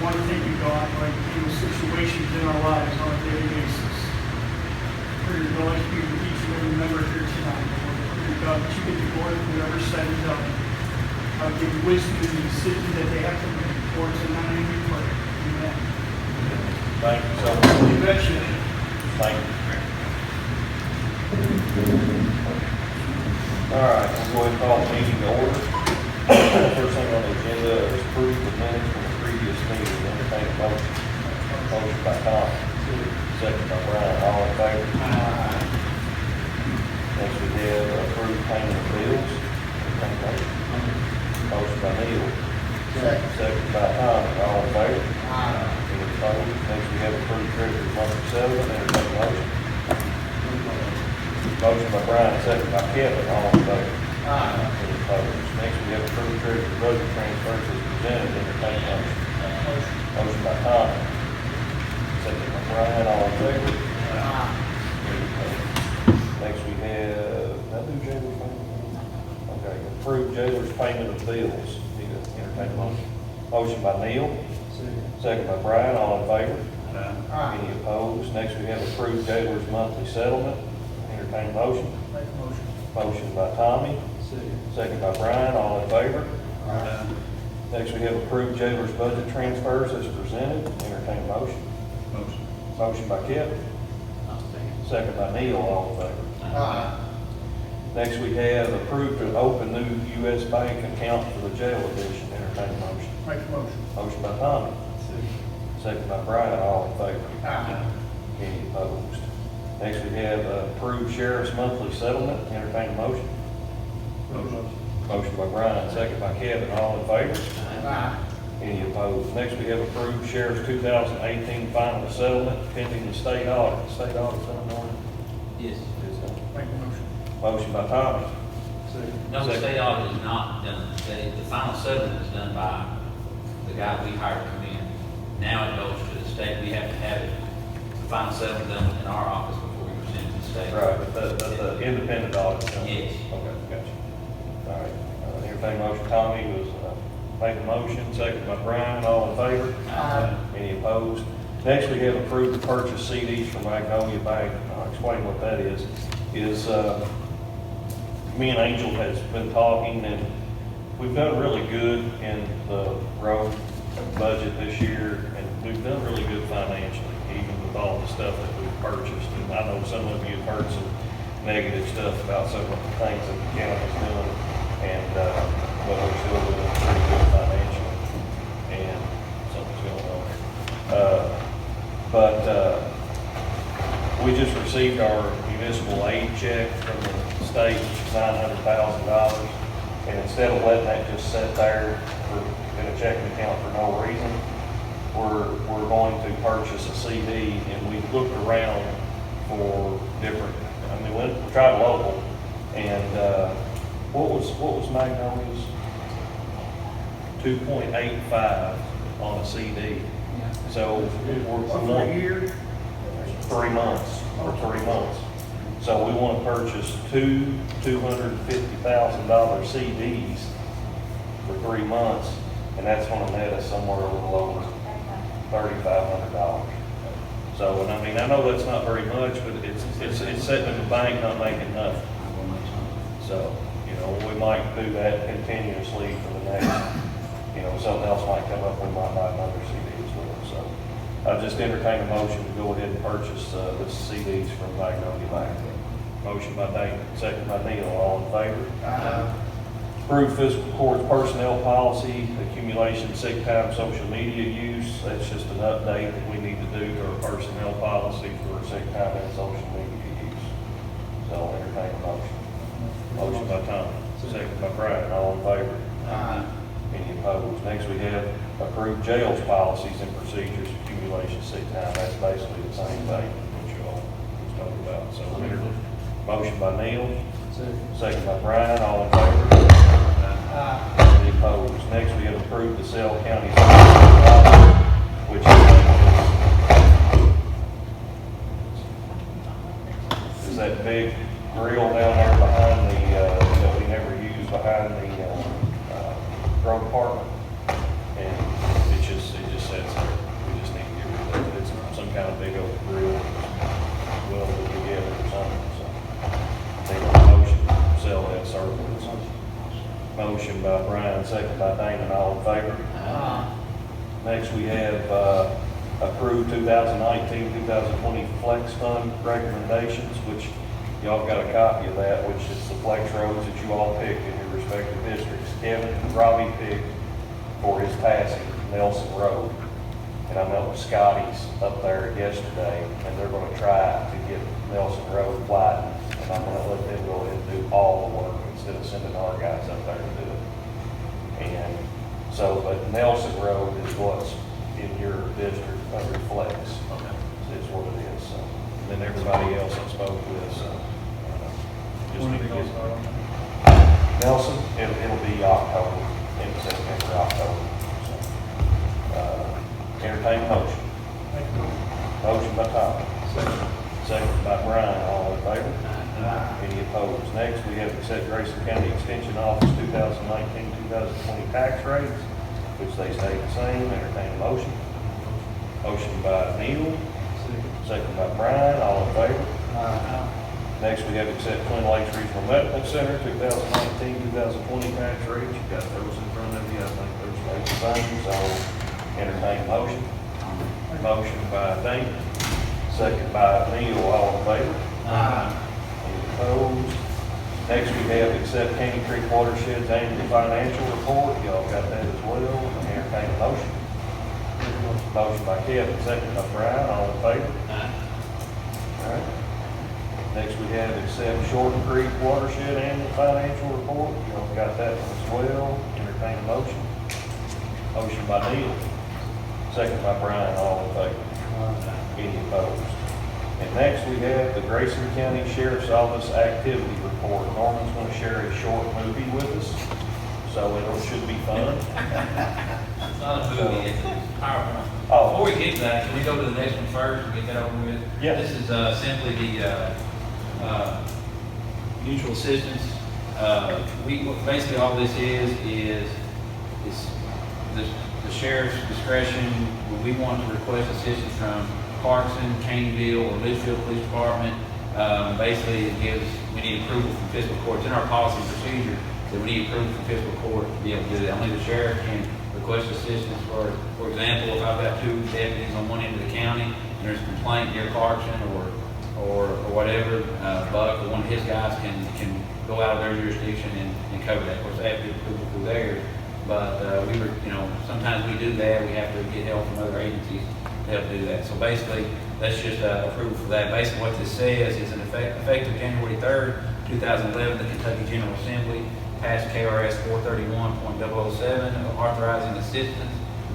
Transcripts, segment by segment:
want to thank you, God, for handling situations in our lives on a daily basis. For your God, to be with each and every member here tonight, Lord. For your God, that you get the glory for whatever said and done. I would give you wisdom in the decision that they have to make. For it's in thy name we pray. Amen. Thank you so much. You betcha. Thank you. All right, we'll go ahead and call the meeting to order. First thing on the agenda is approve the minutes from the previous meeting. Entertain a motion. Motion by Tom. Second by Brian. All in favor? Next we have approved payment of bills. Entertain a motion. Motion by Neil. Second by Tom. All in favor? Any opposed? Next we have approved treasurer's monthly settlement. Entertain a motion. Motion by Brian, second by Kevin, all in favor. Any opposed? Next, we have approved treasurer's budget transfers as presented. Entertain a motion. Motion by Tom, second by Brian, all in favor. Any opposed? Next, we have, jailer's payment? Okay, approved jailer's payment of bills. Need to entertain a motion. Motion by Neil, second by Brian, all in favor. Any opposed? Next, we have approved jailer's monthly settlement. Entertain a motion. Make a motion. Motion by Tommy. Second by Brian, all in favor. Next, we have approved jailer's budget transfers as presented. Entertain a motion. Motion by Kevin. Second by Neil, all in favor. Next, we have approved to open new U.S. Bank account for the jail addition. Entertain a motion. Make a motion. Motion by Tommy. Second by Brian, all in favor. Any opposed? Next, we have approved sheriff's monthly settlement. Entertain a motion. Motion by Brian, second by Kevin, all in favor. Any opposed? Next, we have approved sheriff's 2018 final settlement pending the state audit. State audit's done, Norman? Yes. Make a motion. Motion by Tommy. No, the state audit is not done. The final settlement is done by the guy we hired to come in. Now it goes to the state. We have to have it, the final settlement done in our office before we present it to the state. Right, but the independent audit's done. Yes. Okay, gotcha. All right, entertain motion. Tommy was made the motion, second by Brian, all in favor. Any opposed? Next, we have approved to purchase CDs from Magnolia Bank. I'll explain what that is. Me and Angel has been talking, and we've done really good in the road budget this year, and we've done really good financially, even with all the stuff that we've purchased. And I know some of you have heard some negative stuff about some of the things that the county's doing, and but we're still doing pretty good financially, and something's going on. We just received our municipal aid check from the state, $900,000, and instead of letting that just sit there in a checking account for no reason, we're going to purchase a CD, and we looked around for different. I mean, we tried local, and what was Magnolia's 2.85 on a CD? So For a year? 3 months or 3 months. So we want to purchase two $250,000 CDs for 3 months, and that's going to net us somewhere a little over $3,500. So, and I mean, I know that's not very much, but it's sitting in the bank not making nothing. So, we might do that continuously for the next, something else might come up, we might buy another CD as well. So I just entertain a motion to go ahead and purchase the CDs from Magnolia Bank. Motion by David, second by Neil, all in favor. Approve fiscal court's personnel policy, accumulation, sick time, social media use. That's just an update that we need to do to our personnel policy for sick time and social media use. So I'll entertain a motion. Motion by Tom, second by Brian, all in favor. Any opposed? Next, we have approved jails policies and procedures, accumulation, sick time. That's basically the same thing that you all was talking about. So motion by Neil, second by Brian, all in favor. Any opposed? Next, we have approved the Sale County, which is that big grill down there behind the, that we never use behind the road department, and it just sits Motion by Brian, second by Damon, all in favor? Next, we have approved 2019-2020 Flex Fund recommendations, which y'all got a copy of that, which is the flex roads that you all picked in your respective districts. Kevin and Robbie picked for his passing Nelson Road. And I met with Scotty's up there yesterday, and they're gonna try to get Nelson Road widened. And I'm gonna let them go ahead and do all the work instead of sending our guys up there to do it. And so, but Nelson Road is what's in your district under flex. Okay. Is what it is, so. And then everybody else I spoke with, so. Just need to get. Nelson, it'll be October, in September, October, so. Entertain a motion. Motion by Tom. Second by Brian, all in favor? Any opposed? Next, we have accept Grayson County Extension Office 2019-2020 tax rates, which they stay the same. Entertain a motion. Motion by Neil, second by Brian, all in favor? Next, we have accept Twin Lakes Regional Medical Center 2019-2020 tax rates. You got those in front of you. I think those are the same, so entertain a motion. Motion by Damon, second by Neil, all in favor? Any opposed? Next, we have accept Caney Creek Watershed's annual financial report. Y'all got that as well. Entertain a motion. Motion by Kevin, second by Brian, all in favor? All right. Next, we have accept Shorten Creek Watershed annual financial report. Y'all got that one as well. Entertain a motion. Motion by Neil, second by Brian, all in favor? Any opposed? And next, we have the Grayson County Sheriff's Office activity report. Norman's going to share a short movie with us, so it should be fun. It's not a movie, it's a PowerPoint. Oh. Before we get to that, can we go to the next one first and get that over with? Yeah. This is simply the mutual assistance. Basically all this is the sheriff's discretion. When we want to request assistance from Clarkson, Caneville, or Litchfield Police Department, basically we need approval from fiscal court. It's in our policy and procedure that we need approval from fiscal court to be able to do that. Only the sheriff can request assistance. For example, if I've got two deputies on one end of the county and there's a complaint near Clarkson or whatever, Buck or one of his guys can go out of their jurisdiction and cover that. Of course, they have to get approval through theirs. But sometimes we do that. We have to get help from other agencies to help do that. So basically, that's just approval for that. Basically, what this says is, effective January 3rd, 2011, the Kentucky General Assembly passed KRS 431.007, authorizing assistance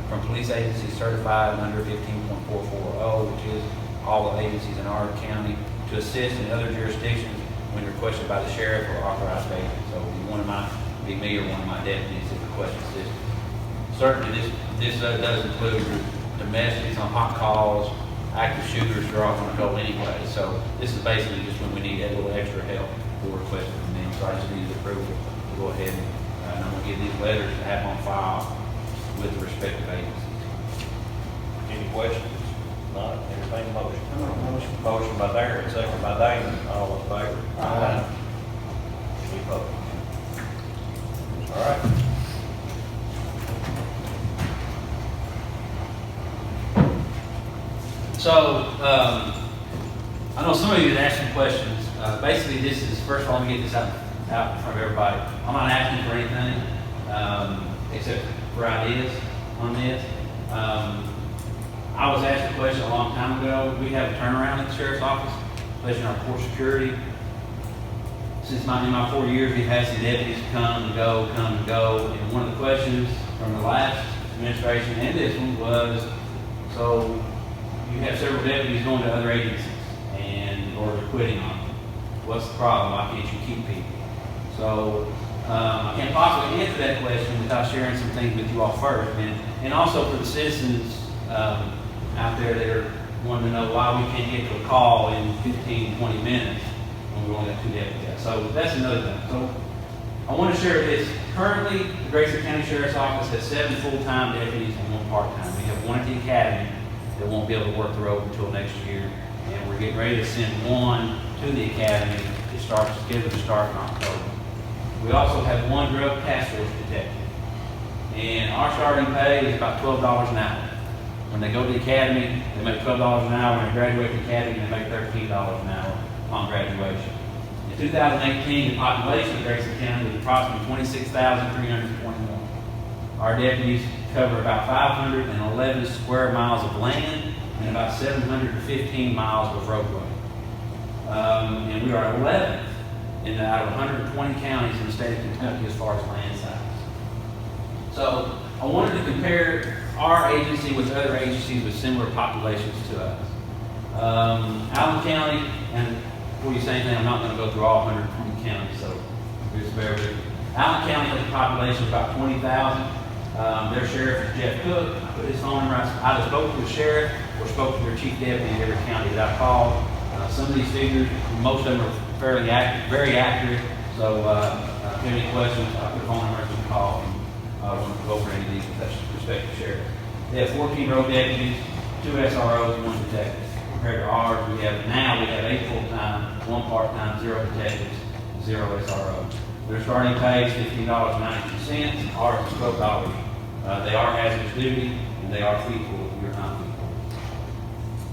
from police agencies certified under 15.440, which is all the agencies in our county, to assist in other jurisdictions when requested by the sheriff or authorized agent. So be me or one of my deputies if request assistance. Certainly, this does include domestics on hot calls, active shooters are all going to go anyway. So this is basically just when we need a little extra help, we'll request it from them. So I just needed approval to go ahead and I'm going to give these letters to have on file with the respective agencies. Any questions? Not, entertain a motion. Motion by Darren, second by Damon, all in favor? Any opposed? All right. So, I know some of you had asked some questions. Basically, this is, first of all, let me get this out in front of everybody. I'm not asking for anything, except for ideas on this. I was asked a question a long time ago. We have a turnaround at the sheriff's office, especially in our court security. Since in my 4 years, we've had some deputies come and go. And one of the questions from the last administration and this one was, so you have several deputies going to other agencies or they're quitting on them. What's the problem? Why can't you keep people? So I can't possibly answer that question without sharing some things with you all first. And also for the citizens out there that are wanting to know why we can't get to a call in 15, 20 minutes when we only got 2 deputies. So that's another thing. So I want to share this. Currently, the Grayson County Sheriff's Office has 7 full-time deputies and 1 part-time. We have 1 at the academy that won't be able to work the road until next year. And we're getting ready to send 1 to the academy. It's scheduled to start in October. We also have one drug task force detective. And our starting pay is about $12 an hour. When they go to the academy, they make $12 an hour. When they graduate the academy, they make $13 an hour upon graduation. In 2018, the population of Grayson County was approximately 26,321. Our deputies cover about 511 square miles of land and about 715 miles of roadway. And we are 11th out of 120 counties in the state of Kentucky as far as land size. So I wanted to compare our agency with other agencies with similar populations to us. Allen County, and before you say anything, I'm not going to go through all 120 counties, so just bear with me. Allen County has a population of about 20,000. Their sheriff is Jeff Cook. I put his phone number. I either spoke to the sheriff or spoke to their chief deputy in every county that I called. Some of these figures, most of them are fairly accurate, very accurate. So if you have any questions, I put a phone number to call. I want to go over any of these with that respective sheriff. They have 14 road deputies, 2 SROs, and 1 detective. Compared to ours, we have 8 full-time, 1 part-time, 0 detectives, 0 SROs. Their starting pay is $15.92. Ours is $12. They are hazardous duty, and they are fecal if you're not fecal.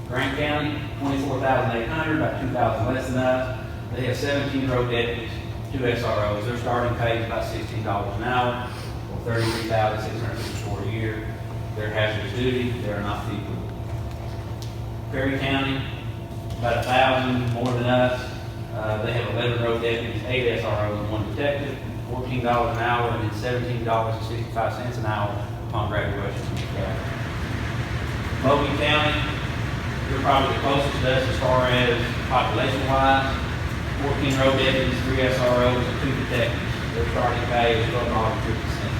Grant County, 24,800, about 2,000 less than us. They have 17 road deputies, 2 SROs. Their starting pay is about $16 an hour, or $33,654 a year. They're hazardous duty, they're not fecal. Perry County, about 1,000 more than us. They have 11 road deputies, 8 SROs, and 1 detective, $14 an hour, and then $17.65 an hour upon graduation from the academy. Logan County, they're probably the closest to us as far as population-wise. 14 road deputies, 3 SROs, and 2 detectives. Their starting pay is $12.50.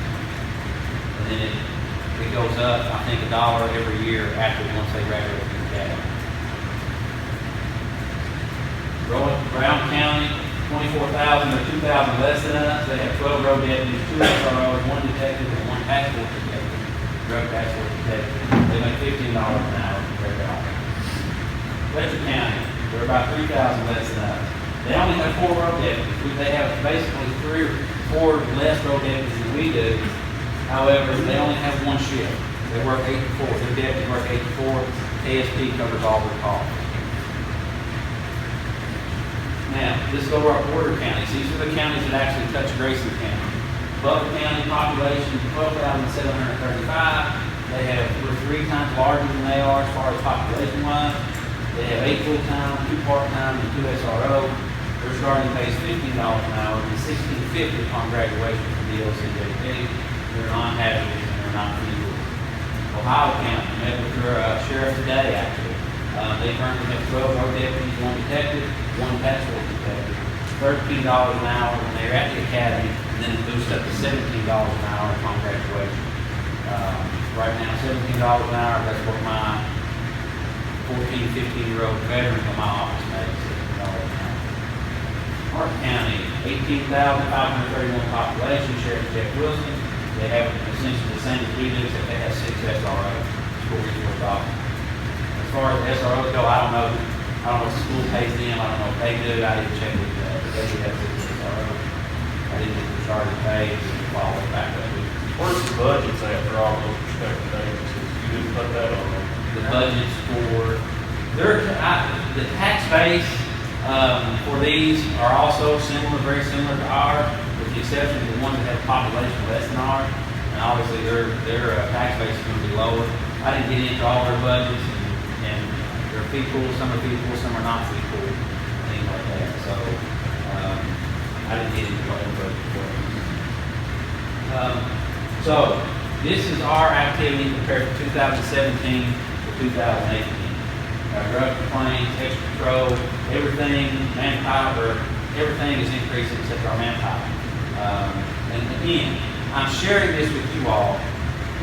And then it goes up, I think, $1 every year once they graduate from the academy. Brown County, 24,000 or 2,000 less than us. They have 12 road deputies, 2 SROs, 1 detective, and 1 task force detective, drug task force detective. They make $15 an hour compared to ours. Fletcher County, they're about 3,000 less than us. They only have 4 road deputies. They have basically 3 or 4 less road deputies than we do. However, they only have 1 shift. They work 8 to 4. Their deputies work 8 to 4. ASP covers all their calls. Now, let's go to our border counties. These are the counties that actually touch Grayson County. Butler County population, 12,735. We're 3 times larger than they are as far as population-wise. They have 8 full-time, 2 part-time, and 2 SRO. Their starting pay is $15 an hour and $16.50 upon graduation from the LCJP. They're non-hazardous and they're not fecal. Ohio County, met with their sheriff today, actually. They currently have 12 road deputies, 1 detective, 1 task force detective, $13 an hour when they're at the academy, and then it boosts up to $17 an hour upon graduation. Right now, $17 an hour, that's what my 14, 15-year-old veterans in my office makes, $17 an hour. Mark County, 18,531 population, Sheriff Jeff Wilson. They have essentially the same as we do, except they have 6 SROs, school resource officers. As far as SROs go, I don't know if the school pays them, I don't know if they do, I didn't check with that, but they do have 6 SROs. I didn't get the starting pay, and follow it back up. Where's the budgets at for all those respective agencies? You didn't put that on there. The budgets for the tax base for these are also very similar to ours, with the exception of the ones that have population less than ours, and obviously their tax base is going to be lower. I didn't get into all their budgets, and they're fecal, some are fecal, some are not fecal, things like that. So I didn't get into all their budgets for them. So this is our activity compared to 2017 to 2018. Drug complaints, extra patrol, everything, manpower, everything is increasing except our manpower. And again, I'm sharing this with you all,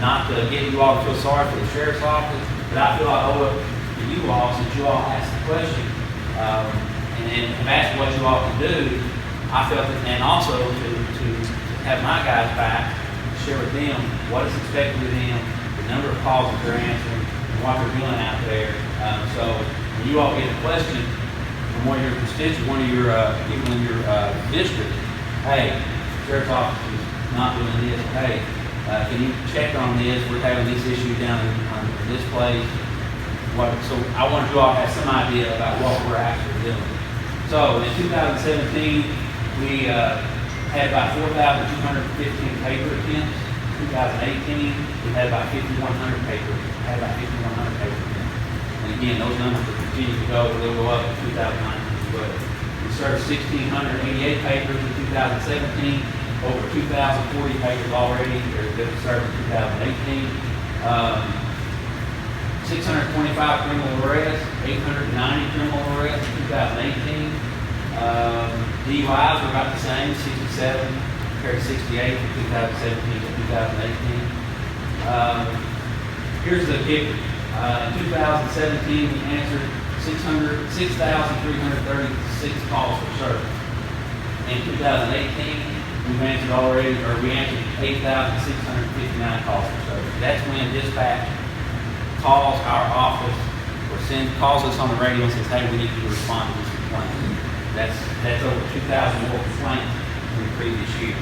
not to get you all to feel sorry for the sheriff's office, but I feel I owe it to you all since you all asked the question. And have asked what you all can do. I felt that, and also to have my guys back, share with them what is expected of them, the number of calls that they're answering, and what they're doing out there. So when you all get a question from one of your constituents, one of your people in your district, hey, sheriff's office is not doing this, hey, can you check on this, we're having this issue down in this place. So I wanted you all to have some idea about what we're actually doing. So in 2017, we had about 4,215 paper attempts. 2018, we had about 5,100 paper attempts. And again, those numbers will continue to go, they'll go up in 2019 as well. We served 1,688 papers in 2017, over 2,040 papers already that were served in 2018. 625 criminal arrests, 890 criminal arrests in 2018. DUIs were about the same, 67 compared to 68 from 2017 to 2018. Here's the kicker. In 2017, we answered 6,336 calls for service. In 2018, we answered 8,659 calls for service. That's when dispatch calls our office or calls us on the radio and says, hey, we need you to respond to this complaint. That's over 2,000 more complaints than the previous year.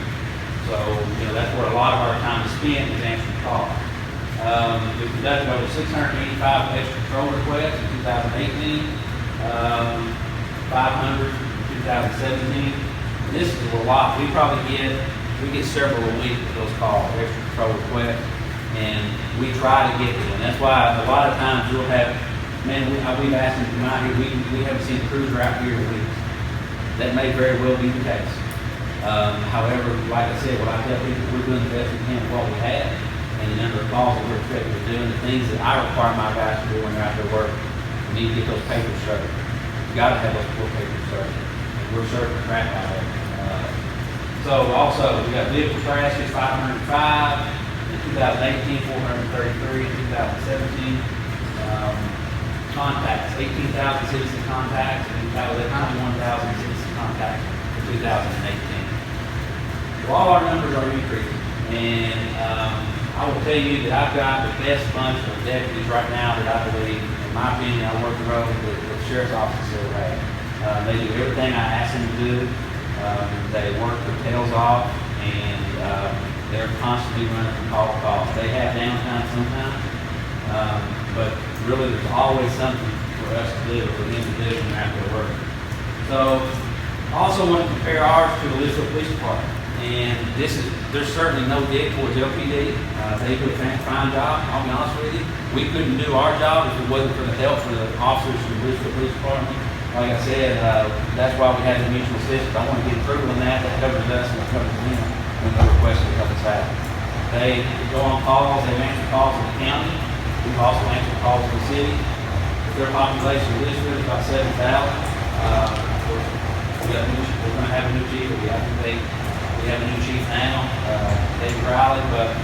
So, that's where a lot of our time is spent is answering calls. We conducted over 685 extra patrol requests in 2018, 500 in 2017. And this is a lot. We get several a week of those calls, extra patrol requests, and we try to get to them. That's why a lot of times we'll have, we've asked them to come out here, we haven't seen a cruiser out here in weeks. That may very well be the case. However, like I said, what I tell people, we're doing the best we can with what we have, and the number of calls that we're expected to do, and the things that I require my guys to do when they're out there working. We need to get those papers served. You got to have those full papers served, and we're serving the crap out of it. So also, we got vehicle crashes, 505 in 2018, 433 in 2017. Contacts, 18,000 citizen contacts, and that was 91,000 citizen contacts in 2018. So all our numbers are increasing, and I will tell you that I've got the best bunch of deputies right now that I believe, in my opinion, I work the road with the sheriff's office has ever had. They do everything I ask them to do. They work their tails off, and they're constantly running from call to call. They have downtime sometimes, but really there's always something for us to do, for them to do when they're out there working. So I also want to compare ours to the Litchfield Police Department. And there's certainly no dig towards LPD. They do a fine job, I'll be honest with you. We couldn't do our job if it wasn't for the help from the officers from the Fiscal Police Department. Like I said, that's why we have the mutual assistance. I want to get approval on that. That covers us and it covers them when they request to help us out. They go on calls, they answer calls in the county. We've also answered calls in the city. Their population of Litchfield is about 7,000. We're going to have a new chief. We have a new chief now, David Riley, but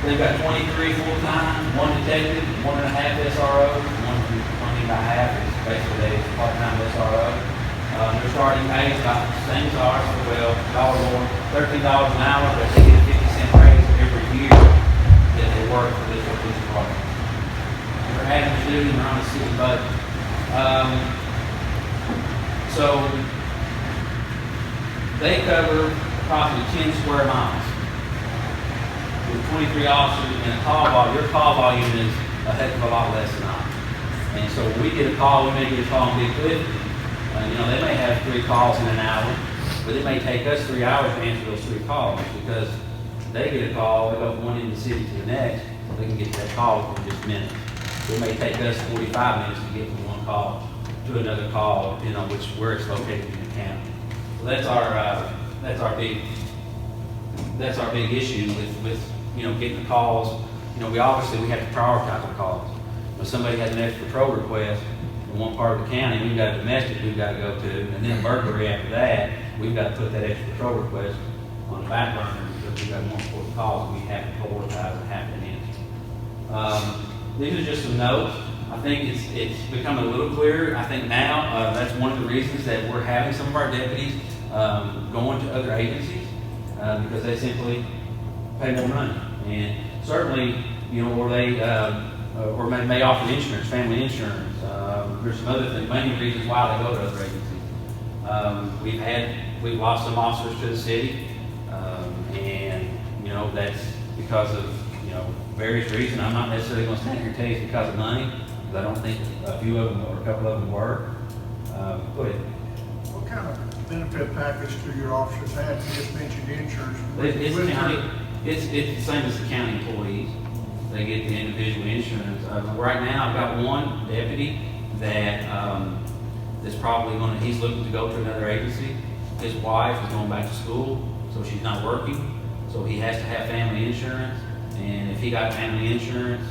they've got 23 full-time, 1 detective, 1.5 SRO, 1.5 is basically a part-time SRO. Their starting pay is about the same as ours, well, $1 more, $13 an hour, but they get a 50-cent raise every year that they work for this police department. They're having to do, they're on a city budget. So they cover approximately 10 square miles. With 23 officers and a call volume, your call volume is a heck of a lot less than ours. And so when we get a call, we may get a call in Big Cliff. They may have 3 calls in an hour, but it may take us 3 hours to answer those 3 calls because they get a call, they go from one end of the city to the next, they can get to that call within just minutes. It may take us 45 minutes to get from one call to another call, depending on where it's located in the county. So that's our big issue with getting the calls. We have to prioritize our calls. When somebody has an extra patrol request in one part of the county, we've got a domestic we've got to go to, and then a burglary after that, we've got to put that extra patrol request on the back burner because we've got more important calls and we have to prioritize and have to answer. These are just some notes. I think it's becoming a little clearer. I think now that's one of the reasons that we're having some of our deputies going to other agencies because they simply pay more money. And certainly, or they or may offer insurance, family insurance. There's some other things, many reasons why they go to other agencies. We've lost some officers to the city. know, that's because of, you know, various reasons. I'm not necessarily gonna stand here and tell you it's because of money, because I don't think a few of them or a couple of them were. Go ahead. What kind of benefit package do your officers have? You just mentioned insurance. It's With county, your- it's the same as the county employees. They get the individual insurance. Right now, I've got one deputy that, is probably gonna, he's looking to go to another agency. His wife is going back to school, so she's not working, so he has to have family insurance. And if he got family insurance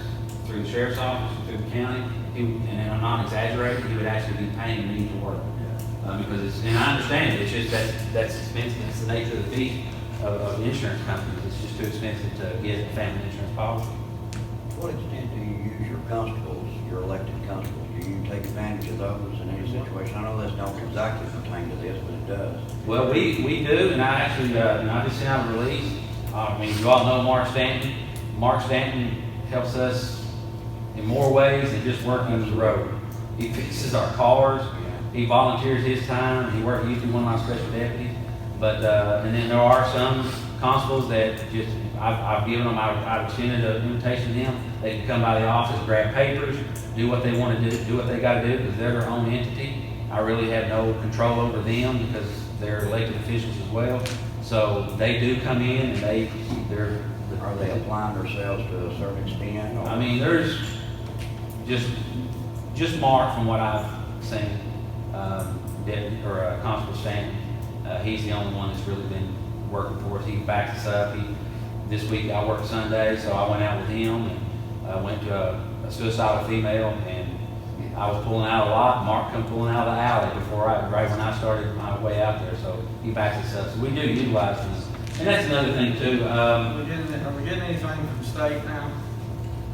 through the sheriff's office, through the county, and I'm not exaggerating, he would actually be paying me to work. Because it's, and I understand it, it's just that's expensive, it's the nature of the beast of the insurance companies, it's just too expensive to get a family insurance policy. To what extent do you use your constables, your elected constables? Do you take advantage of those in any situation? I know this don't exactly pertain to this, but it does. Well, we do, and I actually, I just sent out a release. I mean, you all know Mark Stanton. Mark Stanton helps us in more ways than just working the road. He fixes our cars. He volunteers his time. He works usually one of my special deputies. But and then there are some constables that just I've given them. I've extended an invitation to them. They can come by the office, grab papers, do what they want to do what they got to do because they're their own entity. I really have no control over them because they're elected officials as well. So they do come in and they're. Are they applying themselves to a certain extent? Or? I mean, there's just Mark from what I've seen, Deputy or Constable Stanton. He's the only one that's really been working for us. He backs us up. This week I worked Sunday, so I went out with him and went to a suicidal female, and I was pulling out a lot. Mark come pulling out of the alley right when I started my way out there. So he backs us up. So we do utilize this, and that's another thing too. Are we getting anything from state now?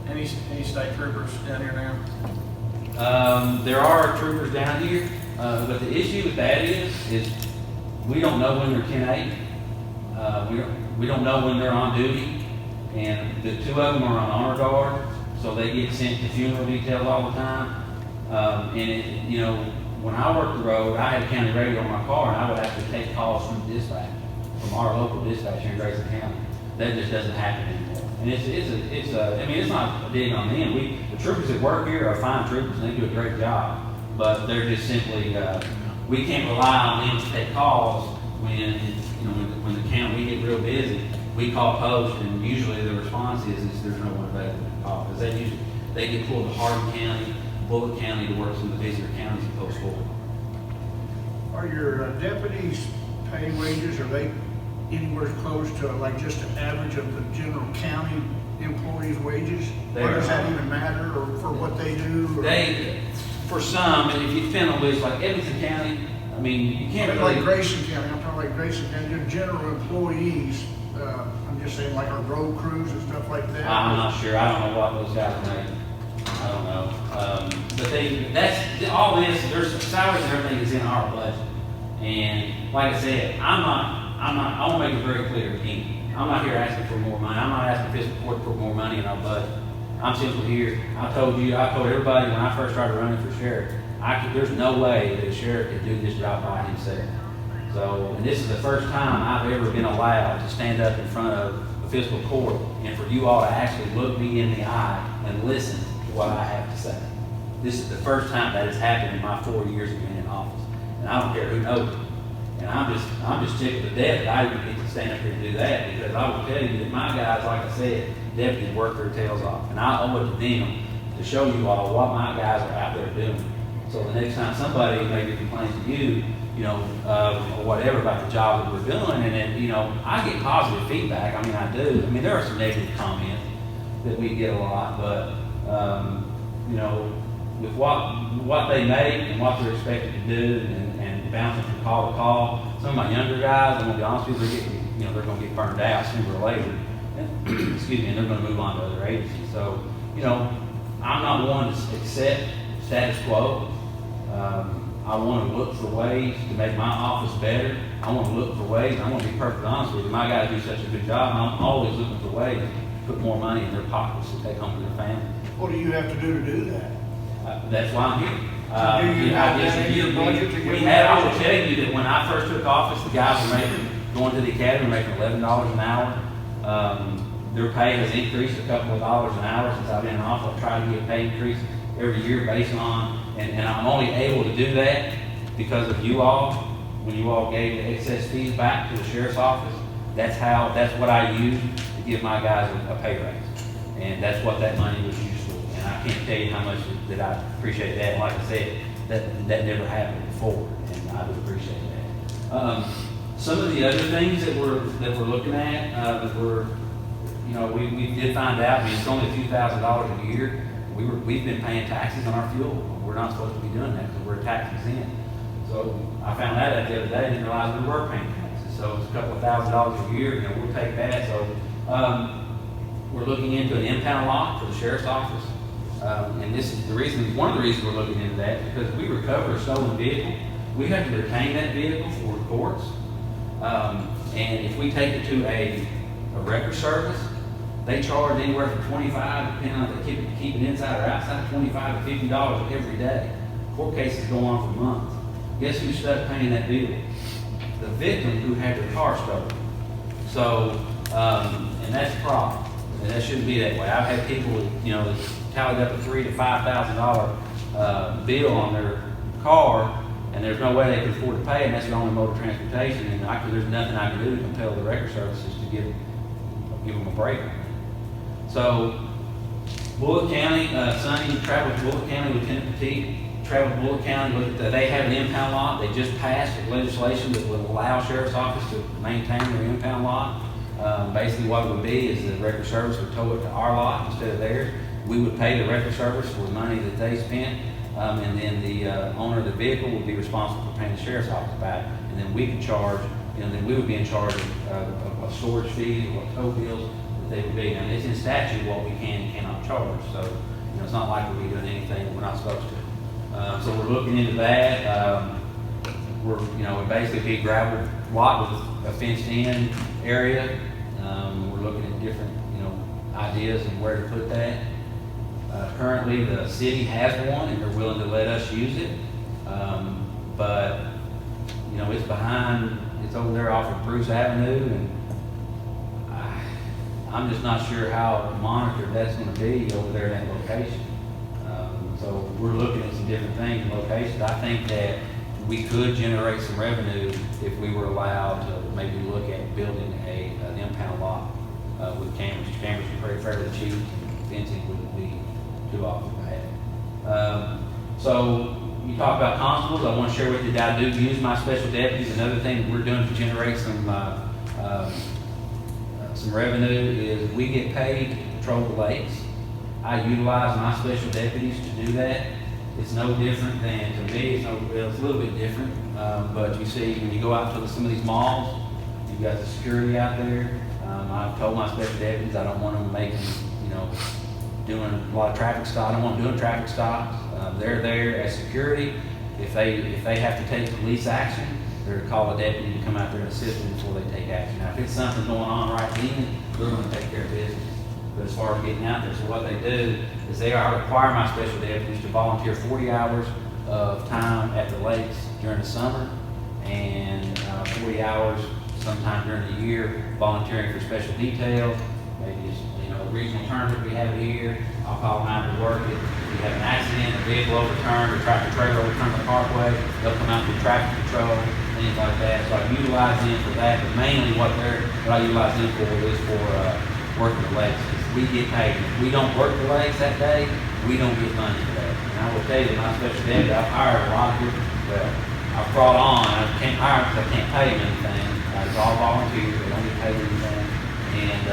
Any state troopers down here now? There are troopers down here, but the issue with that is we don't know when they're 10-8. We don't know when they're on duty, and the two of them are on honor guard, so they get sent to funeral details all the time. And you know, when I worked the road, I had a county radio on my car, and I would actually take calls from dispatch, from our local dispatch here in Grayson County. That just doesn't happen anymore. And I mean, it's not a dig on them. The troopers that work here are fine troopers, and they do a great job. But they're just simply, we can't rely on them to take calls when the county, we get real busy. We call post, and usually the response is there's no one available to call because they get pulled to Hardin County, Bullitt County to work some of the busier counties in post forward. Are your deputies' pay wages, are they anywhere close to like just an average of the general county employees' wages? They Or does are. that even matter, or for what they do? Or? For some, and if you depend on which, like Edmonton County, I mean, you can't Like really. Grayson County, I'm talking like Grayson County, your general employees, I'm just saying like our road crews and stuff like that. I'm not sure. I don't know what those guys make. I don't know. But that's all this. There's salaries and everything is in our budget. And like I said, I want to make it very clear again. I'm not here asking for more money. I'm not asking Fiscal Court to put more money in our budget. I'm simply here. I told everybody when I first started running for sheriff, there's no way that a sheriff could do this job by himself. So, and this is the first time I've ever been allowed to stand up in front of a fiscal court and for you all to actually look me in the eye and listen to what I have to say. This is the first time that has happened in my 4 years of being in office. And I don't care who knows it. And I'm just tickled to death that I even get to stand up here and do that, because I will tell you that my guys, like I said, deputies work their tails off. And I owe it to them to show you all what my guys are out there doing. So the next time somebody maybe complains to you, or whatever about the job that we're doing, and then, I get positive feedback. I mean, I do. I mean, there are some negative comments that we get a lot, but, with what they make and what they're expected to do and bouncing from call to call, some of my younger guys, I'm gonna be honest with you, they're gonna get burned out sooner or later. And, excuse me, and they're gonna move on to other agencies. So, I'm not one to accept status quo. I want to look for ways to make my office better. I want to look for ways. I want to be perfectly honest with you. My guys do such a good job. I'm always looking for ways to put more money in their pockets to take home to their family. What do you have to do to do that? That's why I'm here. Do you have that in your budget to get I will tell you that when I first took office, the guys were going to the academy, making $11 an hour. Their pay has increased a couple of dollars an hour since I've been in office. I've tried to get pay increase every year based on, and I'm only able to do that because of you all. When you all gave the excess fees back to the sheriff's office, that's what I used to give my guys a pay raise. And that's what that money was used for. And I can't tell you how much that I appreciate that. And like I said, that never happened before, and I would appreciate that. Some of the other things that we're looking at, that we did find out, I mean, it's only a few $1,000s a year. We've been paying taxes on our fuel. We're not supposed to be doing that because we're tax exempt. So I found that out the other day, didn't realize we were paying taxes. So it's a couple of $1,000s a year, we'll take that. So we're looking into an impound lot for the sheriff's office. And this is one of the reasons we're looking into that, because we recover a stolen vehicle. We have to retain that vehicle for courts. And if we take it to a record service, they charge anywhere from $25, depending on if they keep it inside or outside, $25 to $50 every day. Court cases go on for months. Guess who's stuck paying that bill? The victim who had their car stolen. So, and that's a problem. And that shouldn't be that way. I've had people, that tallied up a $3,000 to $5,000 bill on their car, and there's no way they can afford to pay, and that's the only mode of transportation. And there's nothing I can do to compel the record services to give them a break. So, Bullitt County, Sonny traveled to Bullitt County, Lieutenant Petit traveled to Bullitt County. They have an impound lot. They just passed legislation that would allow sheriff's office to maintain their impound lot. Basically what it would be is the record service would tow it to our lot instead of theirs. We would pay the record service for the money that they spent, and then the owner of the vehicle would be responsible for paying the sheriff's office back. And then we could charge, then we would be in charge of what storage fees or what tow bills that they would be. And it's in statute what we can and cannot charge. So, it's not like we'll be doing anything that we're not supposed to. So we're looking into that. It'd basically be a gravel lot with a fenced-in area. We're looking at different, ideas of where to put that. Currently, the city has one, and they're willing to let us use it. But it's behind. It's over there off of Bruce Avenue, and I'm just not sure how monitored that's going to be over there in that location. So we're looking at some different things and locations. I think that we could generate some revenue if we were allowed to maybe look at building an impound lot with cameras. Cameras are fairly cheap. Fencing wouldn't be too often bad. So you talk about constables. I want to share with you that I do use my special deputies. Another thing that we're doing to generate some revenue is we get paid to patrol the lakes. I utilize my special deputies to do that. It's no different than, to me, it's a little bit different. But you see, when you go out to some of these malls, you've got the security out there. I've told my special deputies I don't want them making, doing a lot of traffic stops. I don't want them doing traffic stops. They're there as security. If they have to take police action, they're to call a deputy to come out there and assist them before they take action. Now, if it's something going on right then, they're going to take care of business. But as far as getting out there, so what they do is I require my special deputies to volunteer 40 hours of time at the lakes during the summer, and 40 hours sometime during the year volunteering for special details. Maybe it's, a regional tournament we have here. I'll call them out to work. If we have an accident, a vehicle overturned, or tractor trailer overturned the parkway, they'll come out to traffic control, things like that. So I utilize them for that, but mainly what I utilize them for is for working the lakes. We get paid. If we don't work the lakes that day, we don't get money for that. And I will tell you, my special deputy, I've hired a lot of people. Well, I've brought on, I can't hire because I can't pay them anything. It's all volunteer, they don't get paid anything. And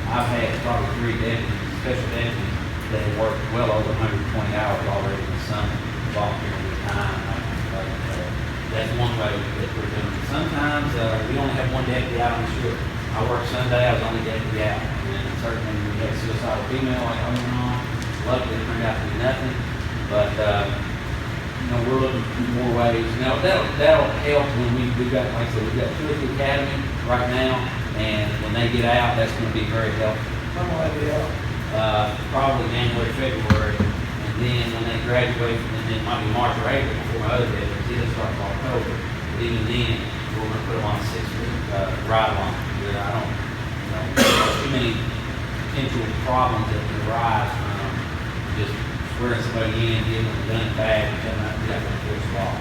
I've had probably 3 deputies, special deputies, that have worked well over 120 hours already in the summer, volunteering their time. That's one way that we're doing it. Sometimes we only have one deputy out on the ship. I worked Sunday, I was only deputy out. And certainly we had a suicidal female like going on. Luckily it turned out to be nothing. But we're looking for more ways. That'll help when we've got, like I said, we've got 2 at the academy right now, and when they get out, that's going to be very helpful. When will they be out? Probably January, February, and then when they graduate, and then it might be March or April before my other deputies, it'll start in October. But even then, we're going to put them on a 6-week ride along. I don't there's too many potential problems that could arise from just swearing somebody in, giving them a gun back, and telling them to enforce the law.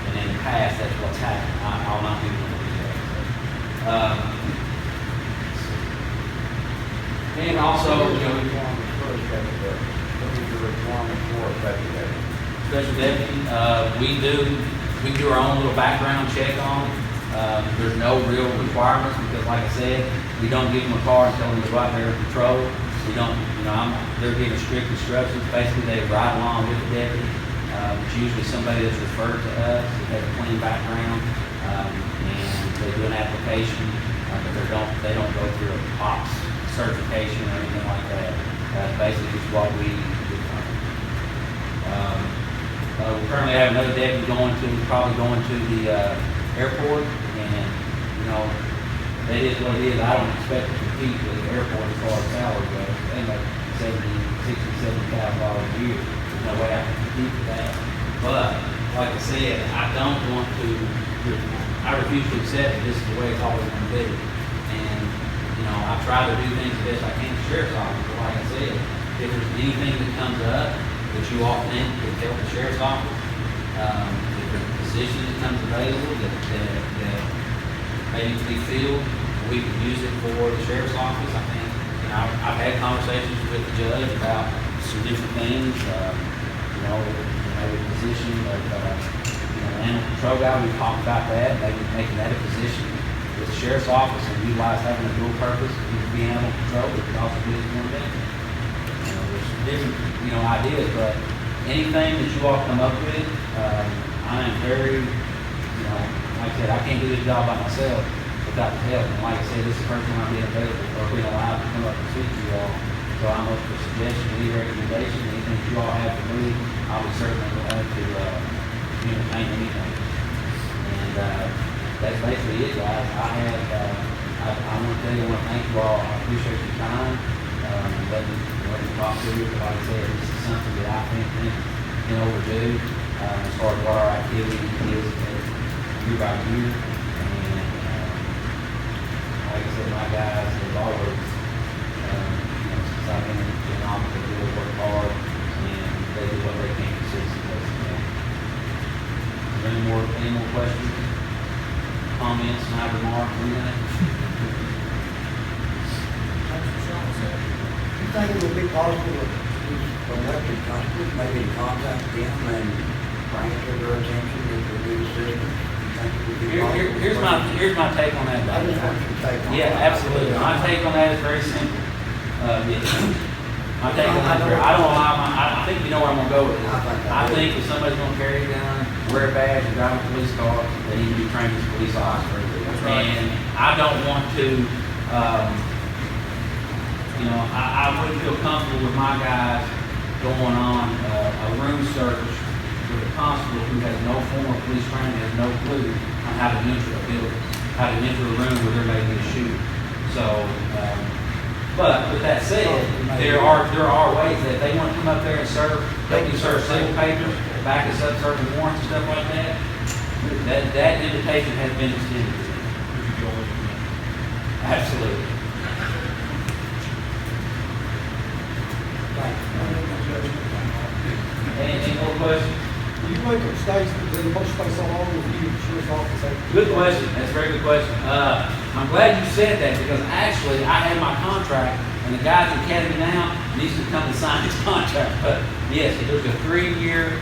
And in the past, that's what's happened. I'll not be able to do that. And also, you know, special deputy, we do our own little background check on them. There's no real requirements because, like I said, we don't give them a car and tell them to go out there and patrol. We don't, you know, they're given strict instructions. Basically, they ride along with the deputy. It's usually somebody that's referred to us, that has a clean background, and they do an application, but they don't go through a POPS certification or anything like that. Basically, it's what we do. We currently have another deputy probably going to the airport, and you know, that is what it is. I don't expect to compete with the airport as far as salary goes. They make $70,000 a year. There's no way I can compete with that. But like I said, I refuse to accept that this is the way it's always going to be. And you know, I try to do things the best I can to sheriff's office. But like I said, if there's anything that comes up that you all think could help the sheriff's office, if there's a position that comes available that maybe we feel we can use it for the sheriff's office, I think, you know, I've had conversations with the judge about some different things, you know, the position of, animal control guy, we talked about that, maybe making that a position with the sheriff's office and utilize having a dual purpose, it could be animal control, but it could also be one thing. You know, there's different, you know, ideas, but anything that you all come up with, I am very, you know, like I said, I can't do this job by myself without the help. And like I said, this is the first time I'm being available or being allowed to come up and speak to you all. So I'm up for suggestions, any recommendations, anything you all have for me, I'll be certainly glad to entertain anything. And that's basically it, guys. I want to tell you, I want to thank you all. I appreciate your time. Let me talk to you. Like I said, this is something that I think can overdue as far as what our activity is year by year. And like I said, my guys have always, since I've been in office, they really work hard and they do what they can to citizens. Is there any more questions, comments, my remarks, anything? You think it would be possible if these elected constables maybe contact them and bring it to their attention if they need assistance? You think it would be possible? Here's my take on that. I just want your take on it. Yeah, absolutely. My take on that is very simple. My take on that, I think you know where I'm gonna go with this. I think if somebody's gonna carry a gun, wear a badge, and drive a police car, they need to be trained as police officers. And I don't want to, I wouldn't feel comfortable with my guys going on a room search with a constable who has no formal police training, has no clue on how to enter a building, how to enter a room where there may be a shooter. So, but with that said, there are ways that if they want to come up there and serve, they can serve civil papers, back us up certain warrants and stuff like that. That invitation has been extended. Absolutely. Any more questions? You make a statement that most states all over the sheriff's office. Good question. That's a very good question. I'm glad you said that because actually I have my contract and the guy at the academy now needs to come and sign his contract. But yes, there's a 3-year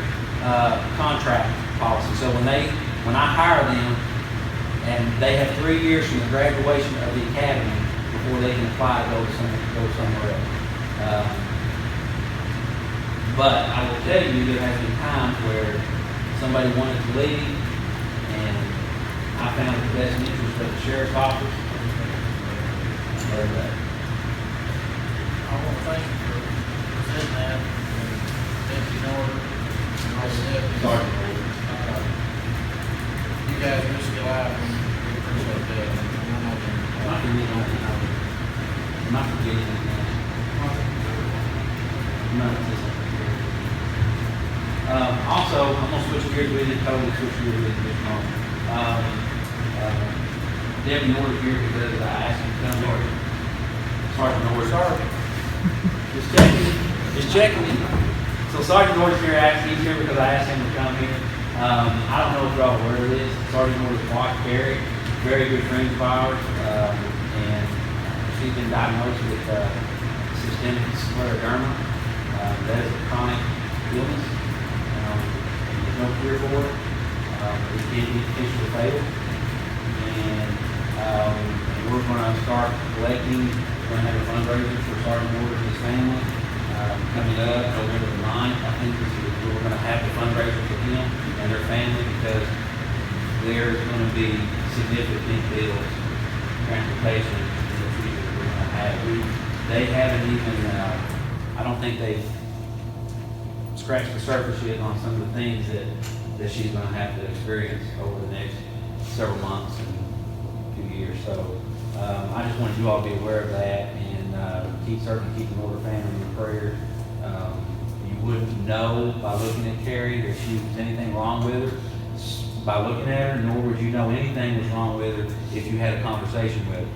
contract policy. So when I hire them and they have 3 years from the graduation of the academy before they can apply to go somewhere else. But I will tell you, there has been times where somebody wanted to leave, and I found the best interest of the sheriff's office. I want to thank you for saying that. Deputy Norton, and all the deputies. You guys risk your life, and we appreciate that. I'm not forgetting anything. I'm not forgetting. Also, I'm going to switch gears with you, totally switch gears with you this moment. Debbie Norton here because I asked him to come here. Sergeant Norris. Just checking. So Sergeant Norris here he's here because I asked him to come here. I don't know if y'all are aware of this. Sergeant Norris' wife, Carrie, very good friend of ours, and she's been diagnosed with systemic scleroderma. That is a chronic illness. There's no cure for it. It can be potentially fatal. And we're going to start collecting. We're going to have a fundraiser for Sergeant Norris and his family coming up November the 9th. I think we're going to have the fundraiser for him and their family because there's going to be significant bills, transportation in the future that we're going to have. They haven't even, I don't think they've scratched the surface yet on some of the things that she's going to have to experience over the next several months and 2 years. So I just wanted you all to be aware of that and certainly keep the Norder family in prayer. You wouldn't know by looking at Carrie that she was anything wrong with her by looking at her, nor would you know anything was wrong with her if you had a conversation with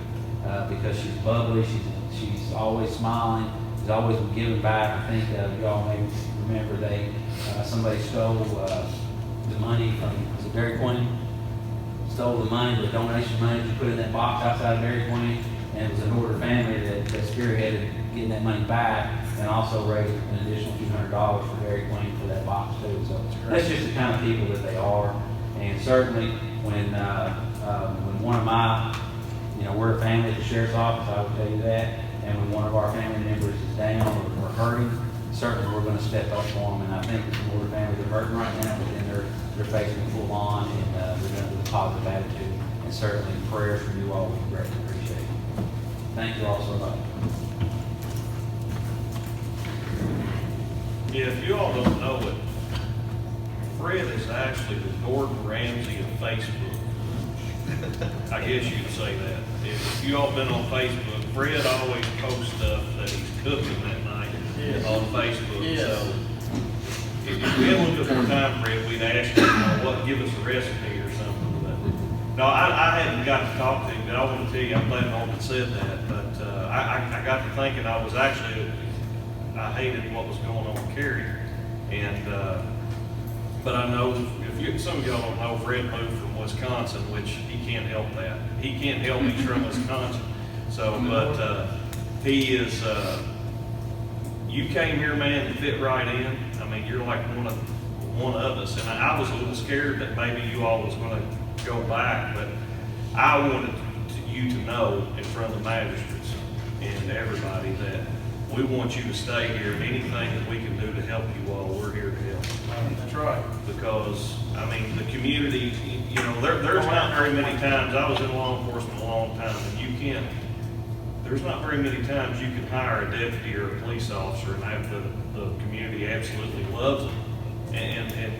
her because she's bubbly, she's always smiling, she's always giving back. I think y'all may remember somebody stole the money from, was it Dairy Queen? Stole the money, the donation money you put in that box outside of Dairy Queen, and it was an order family that spearheaded getting that money back and also raised an additional $200 for Dairy Queen for that box too. So that's just the kind of people that they are. And certainly when one of my, we're a family at the sheriff's office, I would tell you that, and when one of our family members is down or hurting, certainly we're going to step up for them. And I think the Norder family are hurting right now, but then they're facing full on and they're going to do a positive attitude. And certainly prayers from you all we greatly appreciate. Thank you all so much. Yeah, if you all don't know it, Fred is actually the Gordon Ramsay of Facebook. I guess you'd say that. If you all been on Facebook, Fred always posts stuff that he's cooking that night on Facebook. Yes. So if we had a little bit more time, Fred, we'd ask you, give us a recipe or something. But, no, I hadn't got to talk to him, but I want to tell you, I'm glad Norman said that. But I got to thinking I hated what was going on with Carrie. And but I know some of y'all don't know, Fred moved from Wisconsin, which he can't help that. He can't help he's from Wisconsin. So, but he is. You came here, man, and fit right in. I mean, you're like one of us. And I was a little scared that maybe you all was going to go back, but I wanted you to know in front of the magistrates and everybody that we want you to stay here. Anything that we can do to help you all, we're here to help. That's right. Because, I mean, the community, there's not very many times, I was in law enforcement a long time, and there's not very many times you can hire a deputy or a police officer and have the community absolutely loves them. And and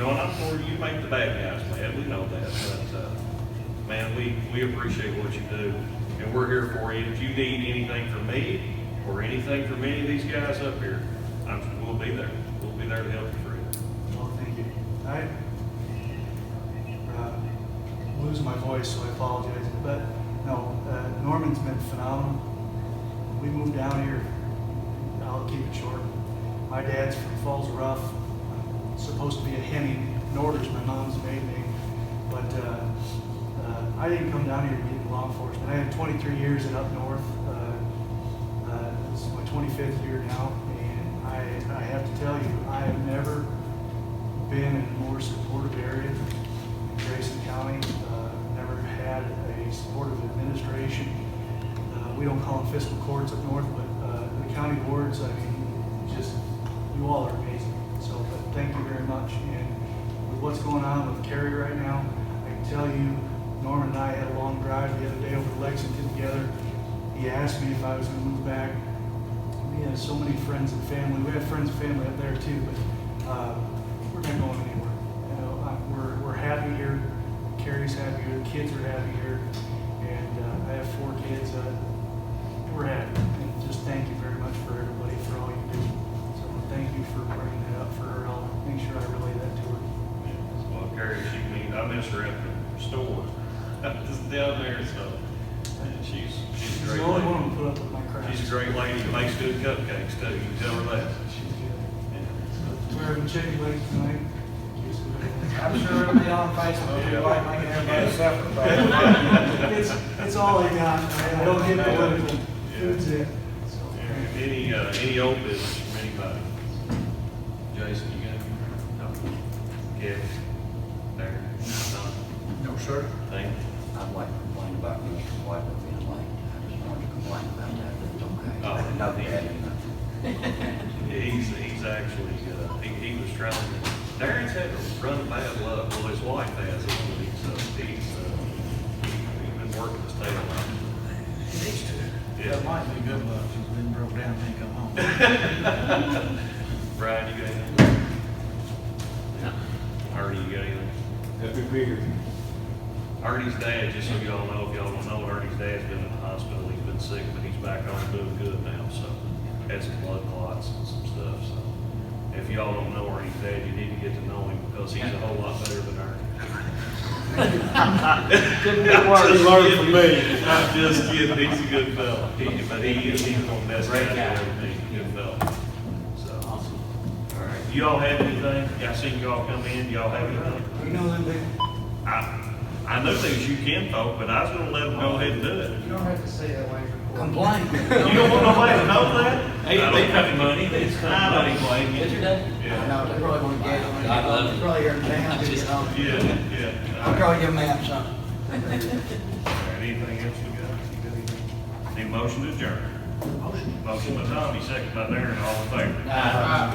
I'm sure you make the bad guys mad, we know that, but, man, we appreciate what you do, and we're here for you. If you need anything from me, or anything from any of these guys up here, we'll be there. We'll be there to help you, Fred. Well, thank you. I losing my voice, so I apologize. But no, Norman's been phenomenal. We moved down here. I'll keep it short. My dad's from Falls Rough. Supposed to be a Hemming. Norder's my mom's maiden name. But I didn't come down here to get into law enforcement. I had 23 years in up north. This is my 25th year now, and I have to tell you, I have never been in a more supportive area in Grayson County. Never had a supportive administration. We don't call them fiscal courts up north, but the county boards, I mean, just, you all are amazing. So, but thank you very much. And with what's going on with Carrie right now, I can tell you, Norman and I had a long drive the other day over to Lexington together. He asked me if I was going to move back. We have so many friends and family. We have friends and family up there too, but we're not going anywhere. We're happy here. Carrie's happy here. The kids are happy here, and I have 4 kids. We're happy. And just thank you very much for everybody for all you do. So thank you for bringing that up for her. I'll make sure I relay that to her. Well, Carrie, I miss her at the store. Just down there, so. And she's a She's great the only one lady. who put up with my crap. She's a great lady, that makes good cupcakes too, you can tell her that. She's good. Yeah. We're having chicken wings tonight. I'm sure it'll be on Facebook, you like making everybody suffer. It's all I got. I don't get political. Food's it. So, Any old business from anybody? Jason, you got any? No. Kevin? Darren? Tom? No, sir. Thank you. I'd like to complain about Mr. White being late. I just wanted to complain about that, but it's okay. Oh. Nobody had nothing. Yeah, he's actually, he was trying to, Darren's had a run of bad luck, well, his wife has, he's been working his tail off. Needs to. That might be good luck, she's been broke down, can't come home. Brian, you got anything? No. Artie, you got anything? Happy to be here. Artie's dad, just so y'all know, if y'all don't know, Artie's dad's been in the hospital, he's been sick, but he's back on doing good now, so. Had some blood clots and some stuff, so. If y'all don't know Artie's dad, you need to get to know him, because he's a whole lot better than Artie. Couldn't be worse. Just learn from me. I'm just kidding, he's a good fella, but he's one of the best guys Great guy. I've ever met, good fella. So, Awesome. all right, you all have anything? I seen y'all come in, y'all have anything? You know them people? I know things you can folk, but I was gonna let them go ahead and do it. You don't have to say that way for. Complain. You don't want nobody to know that? They cut money, they just cut I money. don't blame you. What's your name? I Yeah, know, they probably want to get it. I love it. Probably here in town, to get on. yeah. I'll probably give them out something. All right, anything else you got? You got anything? Need a motion to adjourn? Motion by Tommy, second by Darren, all in favor? Nah.